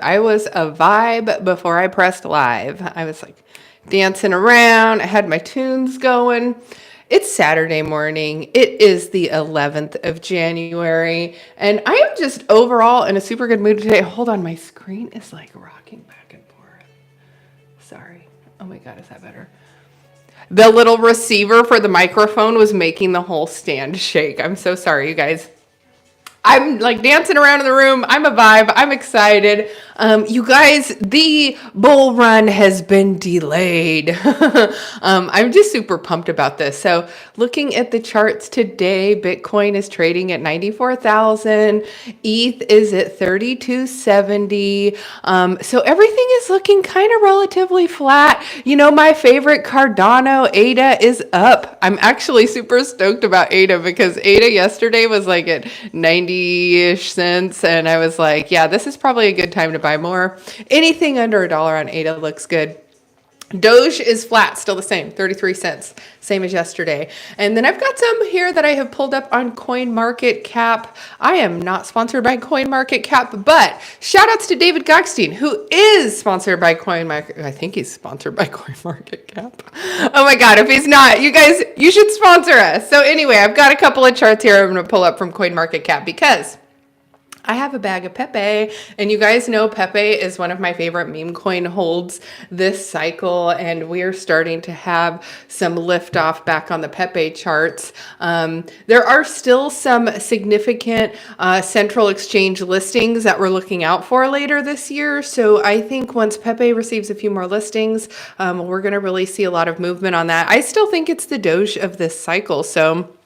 I was a vibe before I pressed live. I was like dancing around. I had my tunes going. It's Saturday morning. It is the 11th of January, and I am just overall in a super good mood today. Hold on, my screen is like rocking back and forth. Sorry. Oh my God, is that better? The little receiver for the microphone was making the whole stand shake. I'm so sorry, you guys. I'm like dancing around in the room. I'm a vibe. I'm excited. You guys, the bull run has been delayed. I'm just super pumped about this. So, looking at the charts today, Bitcoin is trading at 94,000. ETH is at 3270. So everything is looking kind of relatively flat. You know, my favorite Cardano, ADA, is up. I'm actually super stoked about ADA because ADA yesterday was like at 90-ish cents. And I was like, yeah, this is probably a good time to buy more. Anything under $1 on ADA looks good. Doge is flat, still the same, 33 cents, same as yesterday. And then I've got some here that I have pulled up on CoinMarketCap. I am not sponsored by CoinMarketCap, but shout outs to David Gockstein, who is sponsored by CoinMarket. I think he's sponsored by CoinMarketCap. Oh my God, if he's not, you guys, you should sponsor us. So anyway, I've got a couple of charts here I'm going to pull up from CoinMarketCap because I have a bag of Pepe, and you guys know Pepe is one of my favorite meme coin holds this cycle, and we're starting to have some liftoff back on the Pepe charts. There are still some significant central exchange listings that we're looking out for later this year, so I think once Pepe receives a few more listings, we're going to really see a lot of movement on that. I still think it's the Doge of this cycle, so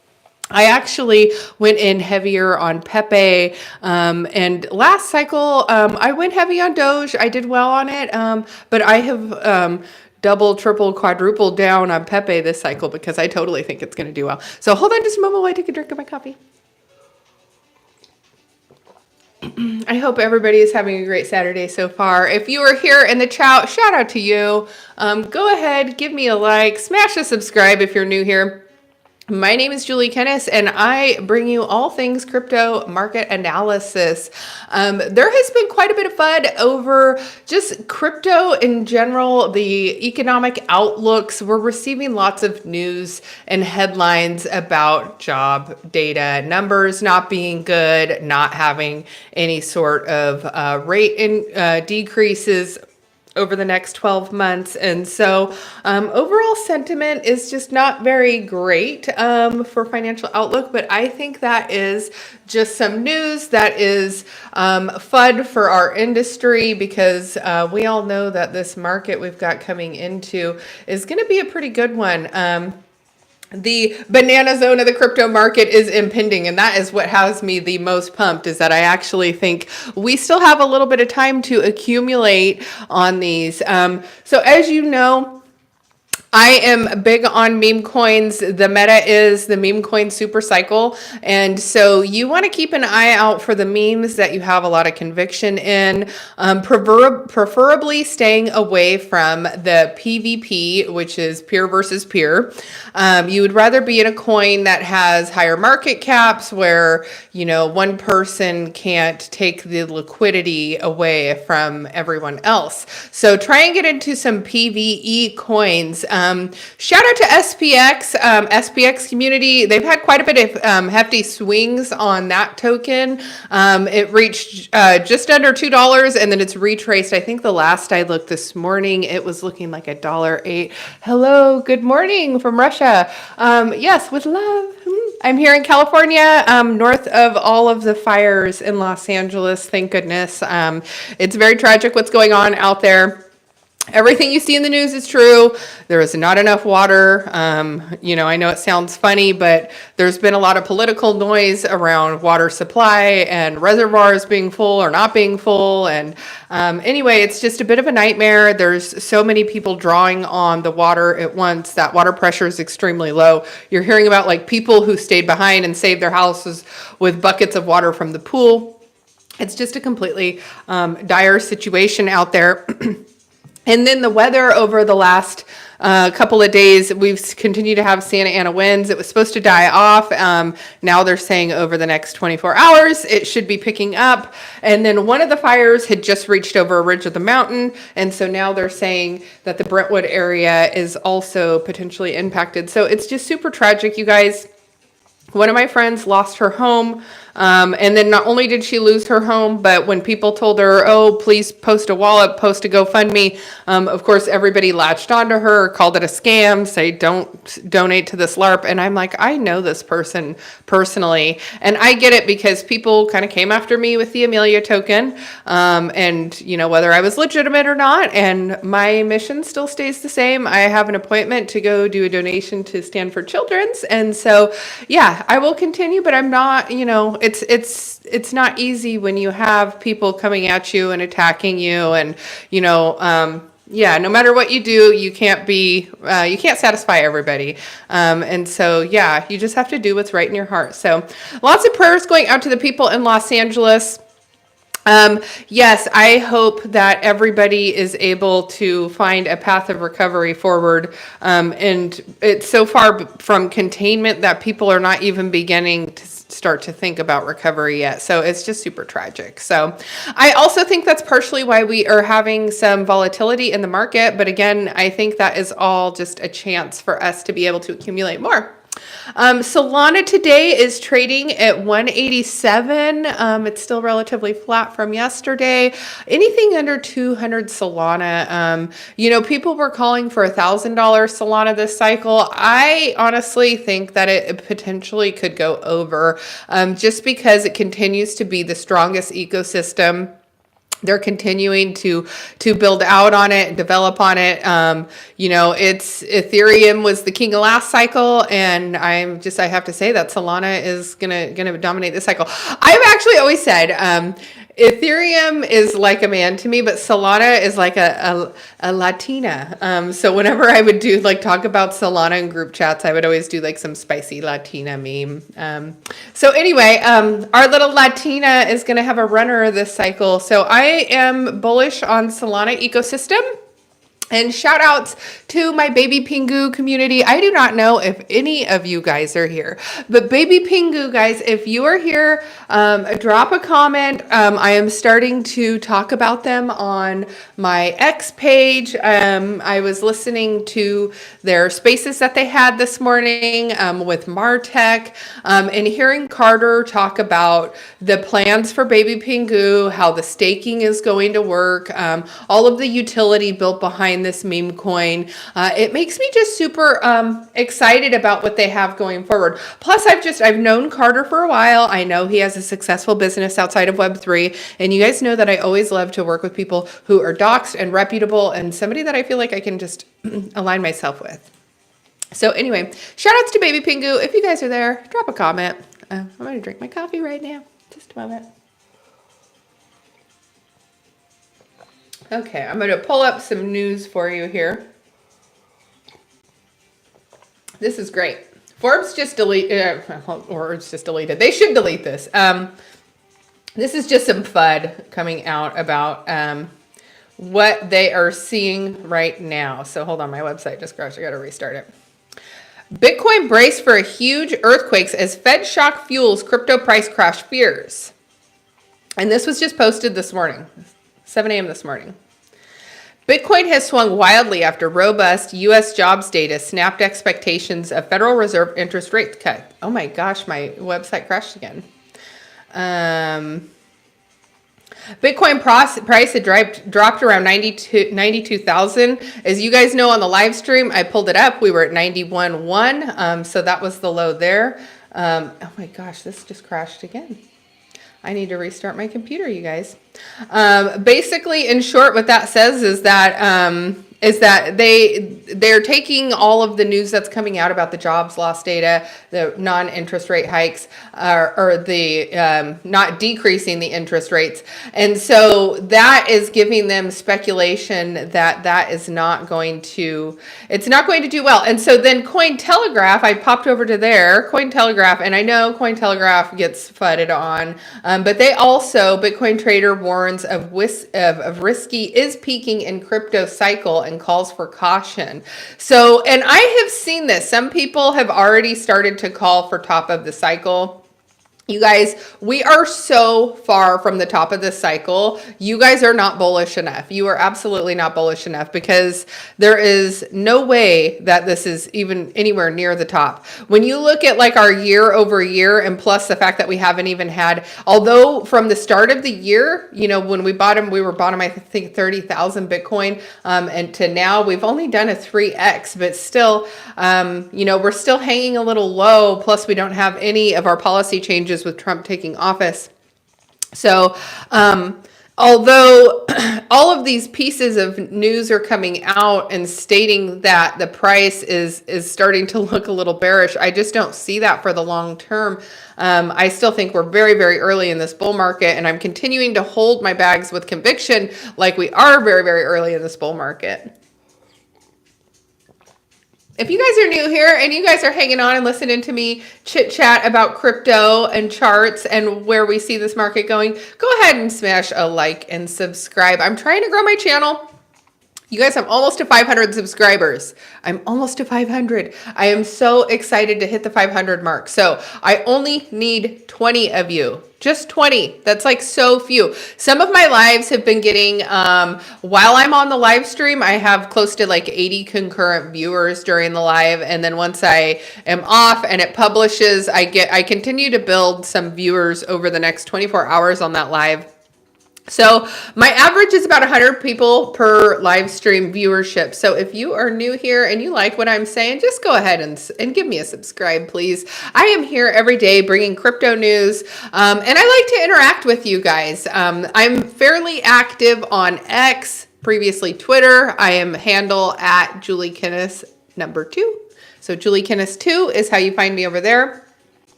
I actually went in heavier on Pepe, and last cycle I went heavy on Doge. I did well on it, but I have double, triple, quadruple down on Pepe this cycle because I totally think it's going to do well. So hold on just a moment while I take a drink of my coffee. I hope everybody is having a great Saturday so far. If you are here in the chat, shout out to you. Go ahead, give me a like, smash a subscribe if you're new here. My name is Julie Kennis, and I bring you all things crypto market analysis. There has been quite a bit of FUD over just crypto in general, the economic outlooks. We're receiving lots of news and headlines about job data, numbers not being good, not having any sort of rate decreases over the next 12 months. And so overall sentiment is just not very great for financial outlook, but I think that is just some news that is FUD for our industry because we all know that this market we've got coming into is going to be a pretty good one. The banana zone of the crypto market is impending, and that is what has me the most pumped, is that I actually think we still have a little bit of time to accumulate on these. So as you know, I am big on meme coins. The meta is the meme coin super cycle. And so you want to keep an eye out for the memes that you have a lot of conviction in, preferably staying away from the PvP, which is peer versus peer. You would rather be in a coin that has higher market caps where, you know, one person can't take the liquidity away from everyone else. So try and get into some PvE coins. Shout out to SPX, SPX community. They've had quite a bit of hefty swings on that token. It reached just under $2 and then it's retraced. I think the last I looked this morning, it was looking like $1.08. Hello, good morning from Russia. Yes, with love. I'm here in California, north of all of the fires in Los Angeles. Thank goodness. It's very tragic what's going on out there. Everything you see in the news is true. There is not enough water. You know, I know it sounds funny, but there's been a lot of political noise around water supply and reservoirs being full or not being full. And anyway, it's just a bit of a nightmare. There's so many people drawing on the water at once. That water pressure is extremely low. You're hearing about like people who stayed behind and saved their houses with buckets of water from the pool. It's just a completely dire situation out there. And then the weather over the last couple of days, we've continued to have Santa Ana winds. It was supposed to die off. Now they're saying over the next 24 hours, it should be picking up. And then one of the fires had just reached over a ridge of the mountain. And so now they're saying that the Brentwood area is also potentially impacted. So it's just super tragic, you guys. One of my friends lost her home. And then not only did she lose her home, but when people told her, oh, please post a wallet, post a GoFundMe, of course, everybody latched onto her, called it a scam, say, don't donate to this LARP. And I'm like, I know this person personally. And I get it because people kind of came after me with the Amelia token. And, you know, whether I was legitimate or not, and my mission still stays the same. I have an appointment to go do a donation to Stanford Children's. And so, yeah, I will continue, but I'm not, you know, it's not easy when you have people coming at you and attacking you, and you know, yeah, no matter what you do, you can't satisfy everybody, and so yeah, you just have to do what's right in your heart. So lots of prayers going out to the people in Los Angeles. Yes, I hope that everybody is able to find a path of recovery forward. And it's so far from containment that people are not even beginning to start to think about recovery yet. So it's just super tragic. So I also think that's partially why we are having some volatility in the market. But again, I think that is all just a chance for us to be able to accumulate more. Solana today is trading at 187. It's still relatively flat from yesterday. Anything under 200 Solana. You know, people were calling for $1,000 Solana this cycle. I honestly think that it potentially could go over, just because it continues to be the strongest ecosystem. They're continuing to build out on it, develop on it. You know, it's Ethereum was the king of last cycle, and I have to say that Solana is gonna dominate this cycle. I've actually always said Ethereum is like a man to me, but Solana is like a Latina. So whenever I would do talk about Solana in group chats, I would always do like some spicy Latina meme. So anyway, our little Latina is going to have a runner this cycle. So I am bullish on Solana ecosystem. And shout outs to my Baby Pingu community. I do not know if any of you guys are here, but Baby Pingu guys, if you are here, drop a comment. I am starting to talk about them on my X page. I was listening to their spaces that they had this morning with Martech, and hearing Carter talk about the plans for Baby Pingu, how the staking is going to work, all of the utility built behind this meme coin. It makes me just super excited about what they have going forward. Plus, I've known Carter for a while. I know he has a successful business outside of Web3, and you guys know that I always love to work with people who are doxed and reputable, and somebody that I feel like I can just align myself with. So anyway, shout outs to Baby Pingu. If you guys are there, drop a comment. I'm going to drink my coffee right now. Just a moment. Okay, I'm going to pull up some news for you here. This is great. Forbes just deleted, or it's just deleted. They should delete this. This is just some FUD coming out about what they are seeing right now. So hold on, my website just crashed. I got to restart it. Bitcoin brace for a huge earthquakes as Fed shock fuels crypto price crash fears. And this was just posted this morning, 7 a.m. this morning. Bitcoin has swung wildly after robust U.S. jobs data snapped expectations of Federal Reserve interest rate cut. Oh my gosh, my website crashed again. Bitcoin price had dropped around 92,000. As you guys know on the live stream, I pulled it up. We were at 91.1. So that was the low there. Oh my gosh, this just crashed again. I need to restart my computer, you guys. Basically, in short, what that says is that is that they're taking all of the news that's coming out about the jobs loss data, the non-interest rate hikes, or the not decreasing the interest rates, and so that is giving them speculation that that is not going to it's not going to do well. And so then Cointelegraph, I popped over to there, Cointelegraph, and I know Cointelegraph gets fudded on, but they also Bitcoin trader warns of risky is peaking in crypto cycle and calls for caution. So, and I have seen this. Some people have already started to call for top of the cycle. You guys, we are so far from the top of this cycle. You guys are not bullish enough. You are absolutely not bullish enough, because there is no way that this is even anywhere near the top. When you look at like our year over year, and plus the fact that we haven't even had, although from the start of the year, you know, when we were bottom, I think 30,000 Bitcoin, and to now we've only done a 3x, but still, you know, we're still hanging a little low. Plus we don't have any of our policy changes with Trump taking office. So, although all of these pieces of news are coming out and stating that the price is starting to look a little bearish, I just don't see that for the long term. I still think we're very, very early in this bull market, and I'm continuing to hold my bags with conviction like we are very, very early in this bull market. If you guys are new here and you guys are hanging on and listening to me chit chat about crypto and charts and where we see this market going, go ahead and smash a like and subscribe. I'm trying to grow my channel. You guys, I'm almost to 500 subscribers. I'm almost to 500. I am so excited to hit the 500 mark. So I only need 20 of you. Just 20. That's like so few. Some of my lives have been getting, while I'm on the live stream, I have close to like 80 concurrent viewers during the live. And then once I am off and it publishes, I continue to build some viewers over the next 24 hours on that live. So my average is about 100 people per live stream viewership. So if you are new here and you like what I'm saying, just go ahead and give me a subscribe, please. I am here every day bringing crypto news, and I like to interact with you guys. I'm fairly active on X, previously Twitter. I am handle at Julie Kinnes #2. So Julie Kinnes 2 is how you find me over there.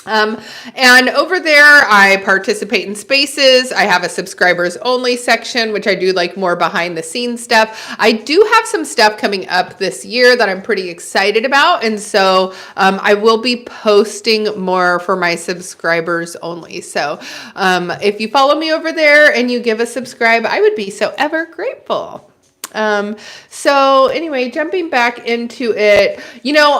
And over there, I participate in spaces. I have a subscribers only section, which I do like more behind the scenes stuff. I do have some stuff coming up this year that I'm pretty excited about. And so I will be posting more for my subscribers only. So if you follow me over there and you give a subscribe, I would be so ever grateful. So anyway, jumping back into it, you know,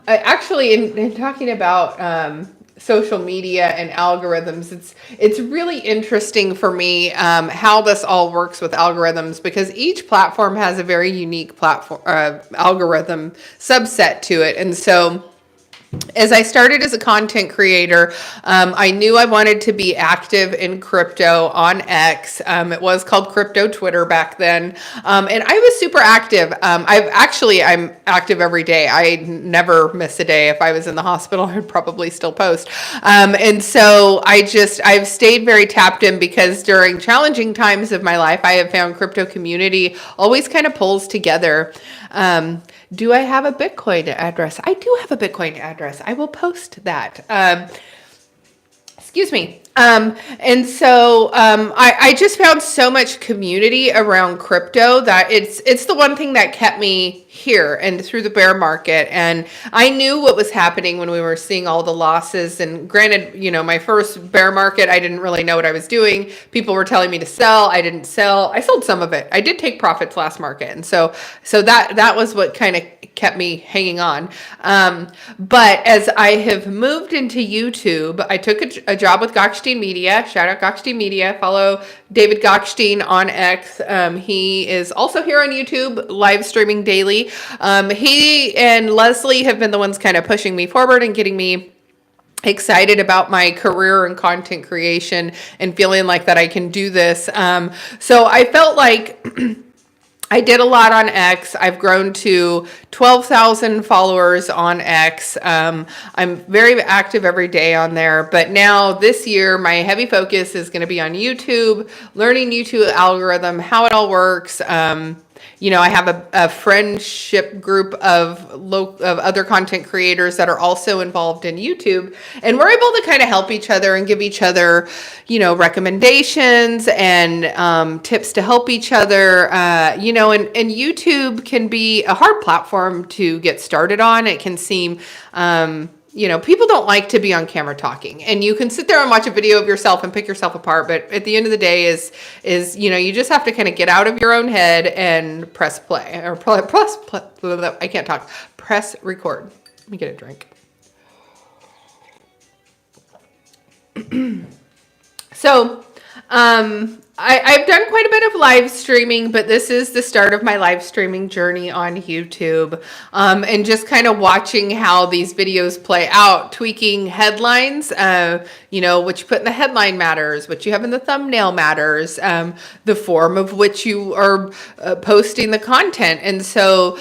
actually in talking about, social media and algorithms, it's really interesting for me how this all works with algorithms, because each platform has a very unique platform algorithm subset to it. And so as I started as a content creator, I knew I wanted to be active in crypto on X. It was called Crypto Twitter back then. And I was super active. I'm active every day. I never miss a day. If I was in the hospital, I'd probably still post. And so I've stayed very tapped in, because during challenging times of my life, I have found crypto community always kind of pulls together. Do I have a Bitcoin address? I do have a Bitcoin address. I will post that. Excuse me. And so I just found so much community around crypto that it's the one thing that kept me here and through the bear market. And I knew what was happening when we were seeing all the losses. And granted, you know, my first bear market, I didn't really know what I was doing. People were telling me to sell. I didn't sell. I sold some of it. I did take profits last market. And so that was what kind of kept me hanging on. But as I have moved into YouTube, I took a job with Gokhshtein Media. Shout out Gokhshtein Media. Follow David Gokhshtein on X. He is also here on YouTube, live streaming daily. He and Leslie have been the ones kind of pushing me forward and getting me excited about my career and content creation and feeling like that I can do this. So I felt like I did a lot on X. I've grown to 12,000 followers on X. I'm very active every day on there. But now this year, my heavy focus is going to be on YouTube, learning YouTube algorithm, how it all works. I have a friendship group of other content creators that are also involved in YouTube, and we're able to kind of help each other and give each other, recommendations and tips to help each other. And YouTube can be a hard platform to get started on. It can seem people don't like to be on camera talking, and you can sit there and watch a video of yourself and pick yourself apart. But at the end of the day you just have to kind of get out of your own head and press play or press play. I can't talk. Press record. Let me get a drink. So, I've done quite a bit of live streaming, but this is the start of my live streaming journey on YouTube, and just kind of watching how these videos play out, tweaking headlines, what you put in the headline matters, what you have in the thumbnail matters, the form of which you are posting the content. And so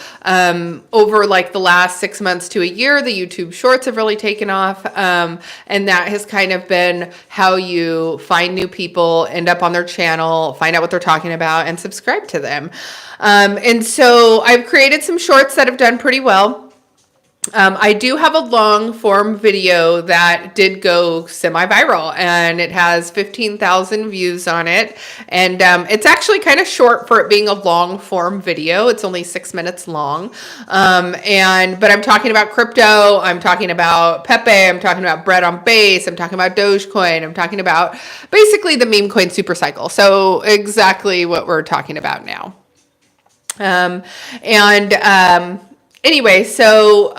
over like the last 6 months to a year, the YouTube Shorts have really taken off, and that has kind of been how you find new people, end up on their channel, find out what they're talking about, and subscribe to them. And so I've created some shorts that have done pretty well. I do have a long form video that did go semi-viral, and it has 15,000 views on it. And it's actually kind of short for it being a long form video. It's only 6 minutes long. But I'm talking about crypto. I'm talking about Pepe. I'm talking about bread on base. I'm talking about Dogecoin. I'm talking about basically the meme coin super cycle. So exactly what we're talking about now. Anyway, so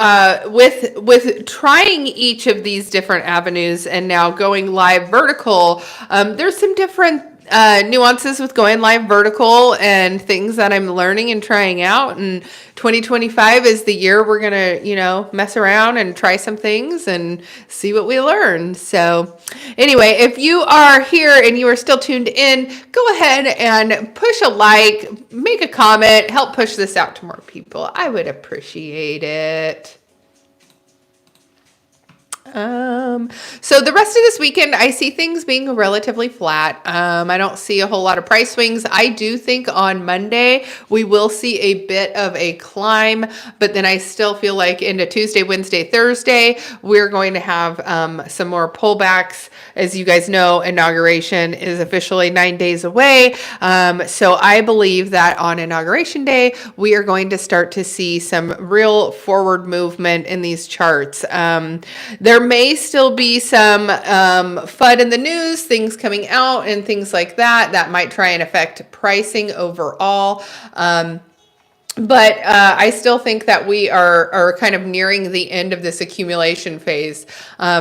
with trying each of these different avenues and now going live vertical, there's some different nuances with going live vertical and things that I'm learning and trying out. And 2025 is the year we're gonna, mess around and try some things and see what we learn. So anyway, if you are here and you are still tuned in, go ahead and push a like, make a comment, help push this out to more people. I would appreciate it. So the rest of this weekend, I see things being relatively flat. I don't see a whole lot of price swings. I do think on Monday we will see a bit of a climb, but then I still feel like into Tuesday, Wednesday, Thursday, we're going to have some more pullbacks. As you guys know, inauguration is officially 9 days away. So I believe that on Inauguration Day, we are going to start to see some real forward movement in these charts. There may still be some FUD in the news, things coming out and things like that might try and affect pricing overall. But I still think that we are kind of nearing the end of this accumulation phase.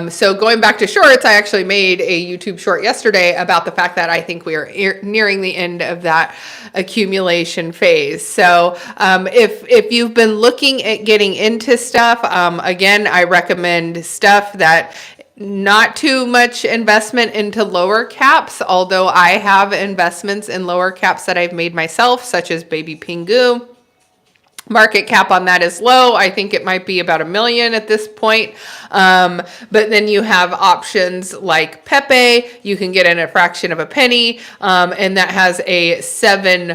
So going back to shorts, I actually made a YouTube short yesterday about the fact that I think we are nearing the end of that accumulation phase. So if you've been looking at getting into stuff, again, I recommend stuff that not too much investment into lower caps, although I have investments in lower caps that I've made myself, such as Baby Pingu. Market cap on that is low. I think it might be about $1 million at this point. But then you have options like Pepe. You can get in a fraction of a penny, and that has a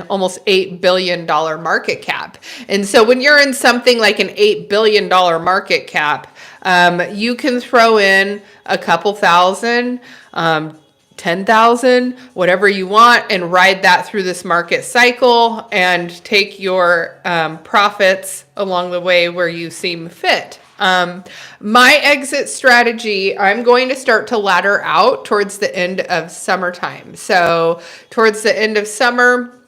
almost $8 billion market cap. And so when you're in something like an $8 billion market cap, you can throw in a couple thousand, 10,000, whatever you want, and ride that through this market cycle and take your profits along the way where you seem fit. My exit strategy, I'm going to start to ladder out towards the end of summertime. So towards the end of summer,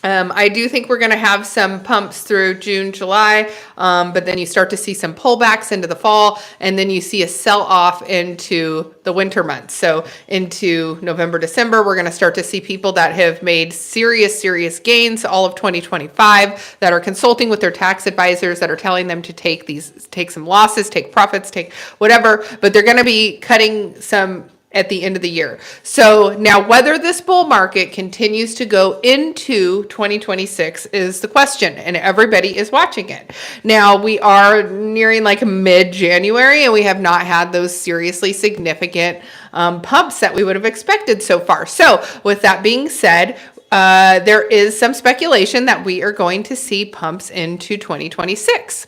I do think we're going to have some pumps through June, July, but then you start to see some pullbacks into the fall, and then you see a sell-off into the winter months. So into November, December, we're going to start to see people that have made serious gains all of 2025 that are consulting with their tax advisors that are telling them to take some losses, take profits, take whatever, but they're going to be cutting some at the end of the year. So now whether this bull market continues to go into 2026 is the question, and everybody is watching it. Now we are nearing like mid-January, and we have not had those seriously significant pumps that we would have expected so far. So with that being said, there is some speculation that we are going to see pumps into 2026.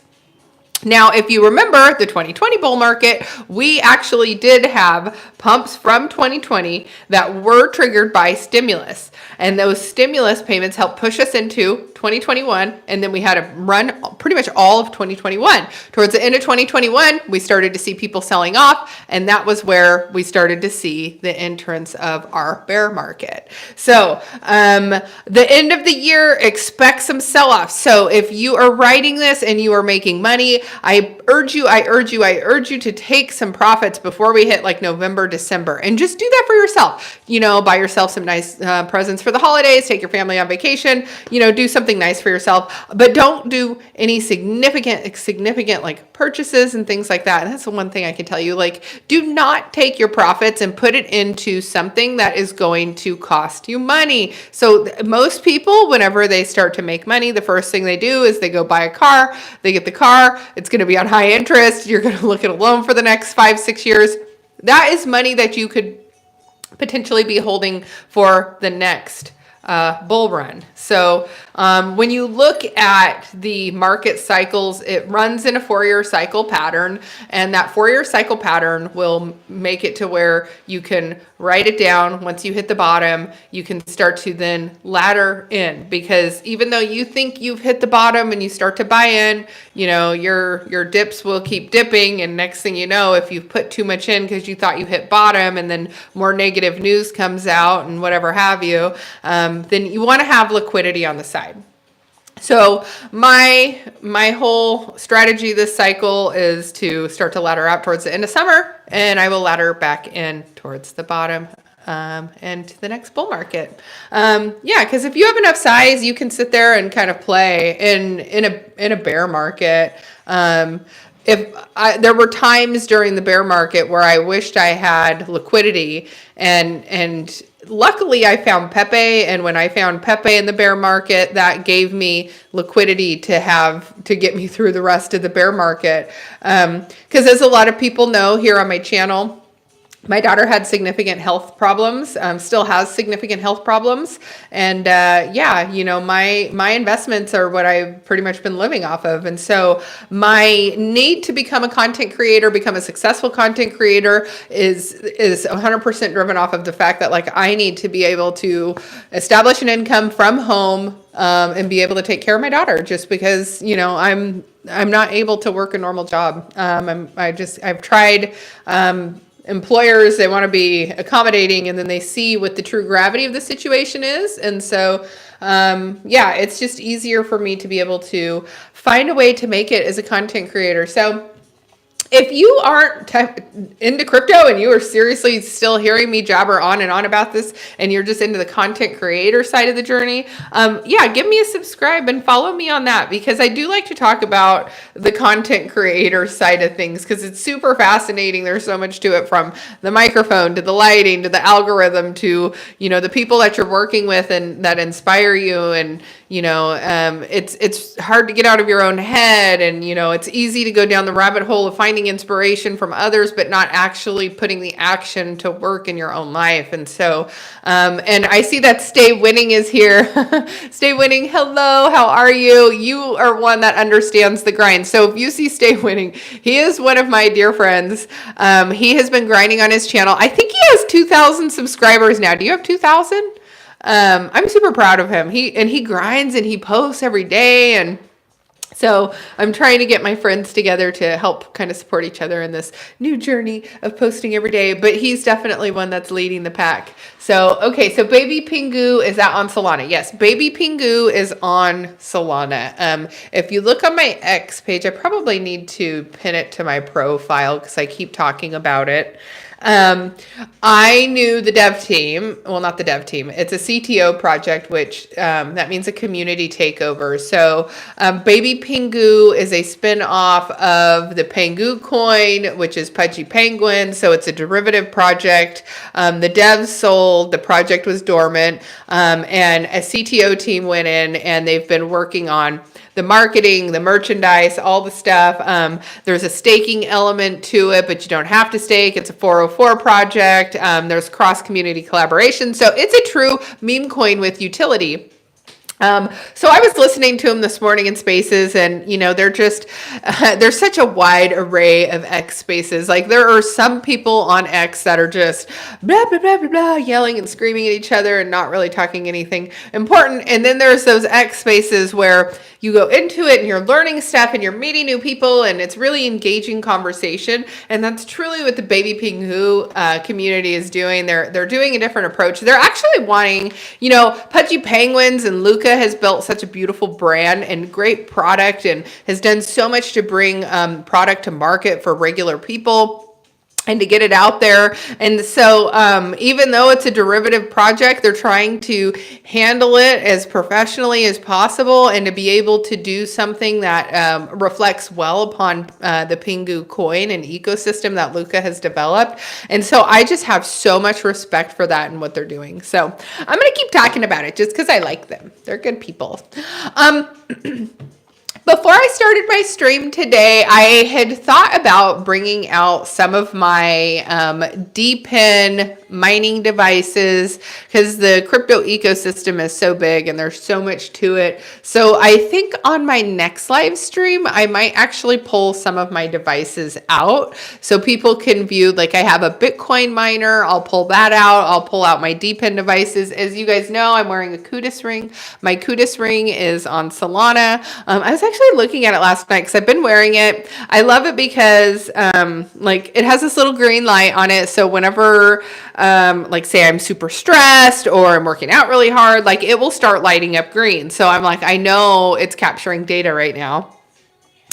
Now, if you remember the 2020 bull market, we actually did have pumps from 2020 that were triggered by stimulus. And those stimulus payments helped push us into 2021. And then we had to run pretty much all of 2021. Towards the end of 2021, we started to see people selling off. And that was where we started to see the entrance of our bear market. So the end of the year, expect some sell-offs. So if you are writing this and you are making money, I urge you to take some profits before we hit like November, December, and just do that for yourself. Buy yourself some nice presents for the holidays, take your family on vacation, do something nice for yourself, but don't do any significant like purchases and things like that. And that's the one thing I can tell you, like, do not take your profits and put it into something that is going to cost you money. So most people, whenever they start to make money, the first thing they do is they go buy a car, they get the car, it's going to be on high interest. You're going to look at a loan for the next 5-6 years. That is money that you could potentially be holding for the next bull run. So when you look at the market cycles, it runs in a 4-year cycle pattern, and that 4-year cycle pattern will make it to where you can write it down. Once you hit the bottom, you can start to then ladder in, because even though you think you've hit the bottom and you start to buy in, your dips will keep dipping, and next thing you know, if you've put too much in because you thought you hit bottom and then more negative news comes out and whatever have you, then you want to have liquidity on the side. So my whole strategy this cycle is to start to ladder out towards the end of summer, and I will ladder back in towards the bottom and to the next bull market. Because if you have enough size, you can sit there and kind of play in a bear market. There were times during the bear market where I wished I had liquidity, and luckily I found Pepe, and when I found Pepe in the bear market, that gave me liquidity to get me through the rest of the bear market. Because as a lot of people know here on my channel, my daughter had significant health problems, still has significant health problems. And my investments are what I've pretty much been living off of. And so my need to become a content creator, become a successful content creator is 100% driven off of the fact that, like, I need to be able to establish an income from home and be able to take care of my daughter, just because, I'm not able to work a normal job. I've tried, employers, they want to be accommodating, and then they see what the true gravity of the situation is. And so, it's just easier for me to be able to find a way to make it as a content creator. So if you aren't into crypto and you are seriously still hearing me jabber on and on about this, and you're just into the content creator side of the journey, give me a subscribe and follow me on that, because I do like to talk about the content creator side of things, because it's super fascinating. There's so much to it, from the microphone to the lighting to the algorithm to, the people that you're working with and that inspire you. And, it's hard to get out of your own head, and, it's easy to go down the rabbit hole of finding inspiration from others, but not actually putting the action to work in your own life. And so, and I see that Stay Winning is here. Stay Winning, hello, how are you? You are one that understands the grind. So if you see Stay Winning, he is one of my dear friends. He has been grinding on his channel. I think he has 2,000 subscribers now. Do you have 2,000? I'm super proud of him. He grinds and he posts every day, and so I'm trying to get my friends together to help kind of support each other in this new journey of posting every day, but he's definitely one that's leading the pack. So, okay, so Baby Pingu, is that on Solana? Yes, Baby Pingu is on Solana. If you look on my X page, I probably need to pin it to my profile because I keep talking about it. I knew the dev team, well, not the dev team, it's a CTO project, which that means a community takeover. So Baby Pingu is a spin-off of the Pengu coin, which is Pudgy Penguin. So it's a derivative project. The devs sold, the project was dormant, and a CTO team went in, and they've been working on the marketing, the merchandise, all the stuff. There's a staking element to it, but you don't have to stake. It's a 404 project. There's cross-community collaboration. So it's a true meme coin with utility. So I was listening to them this morning in Spaces, and they're just there's such a wide array of X Spaces. Like, there are some people on X that are just blah blah blah blah blah, yelling and screaming at each other and not really talking anything important. And then there's those X Spaces where you go into it and you're learning stuff and you're meeting new people, and it's really engaging conversation. And that's truly what the Baby Pingu community is doing. They're doing a different approach. They're actually wanting, Pudgy Penguins, and Luca has built such a beautiful brand and great product and has done so much to bring product to market for regular people and to get it out there. And so even though it's a derivative project, they're trying to handle it as professionally as possible and to be able to do something that reflects well upon the Pingu coin and ecosystem that Luca has developed. And so I just have so much respect for that and what they're doing. So I'm going to keep talking about it just because I like them. They're good people. Before I started my stream today, I had thought about bringing out some of my DePIN mining devices because the crypto ecosystem is so big and there's so much to it. So I think on my next live stream, I might actually pull some of my devices out so people can view. Like, I have a Bitcoin miner. I'll pull that out. I'll pull out my DePIN devices. As you guys know, I'm wearing a Kudus ring. My Kudus ring is on Solana. I was actually looking at it last night because I've been wearing it. I love it because it has this little green light on it. So whenever say I'm super stressed or I'm working out really hard, like, it will start lighting up green. So I'm like, I know it's capturing data right now.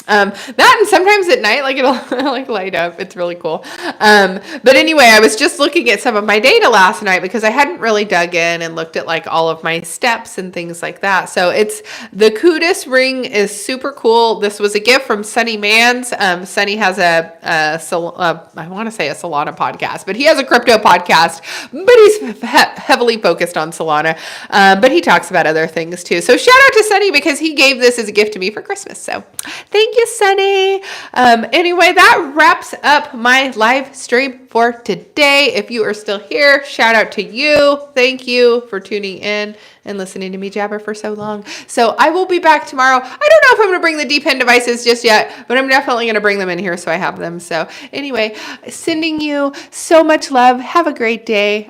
That, and sometimes at night, like, it'll like light up. It's really cool. But anyway, I was just looking at some of my data last night because I hadn't really dug in and looked at like all of my steps and things like that. So it's the Kudus ring is super cool. This was a gift from Sunny Mans. Sunny has I want to say a Solana podcast, but he has a crypto podcast, but he's heavily focused on Solana. But he talks about other things too. So shout out to Sunny because he gave this as a gift to me for Christmas. So thank you, Sunny. Anyway, that wraps up my live stream for today. If you are still here, shout out to you. Thank you for tuning in and listening to me jabber for so long. So I will be back tomorrow. I don't know if I'm going to bring the DePIN devices just yet, but I'm definitely going to bring them in here so I have them. So anyway, sending you so much love. Have a great day.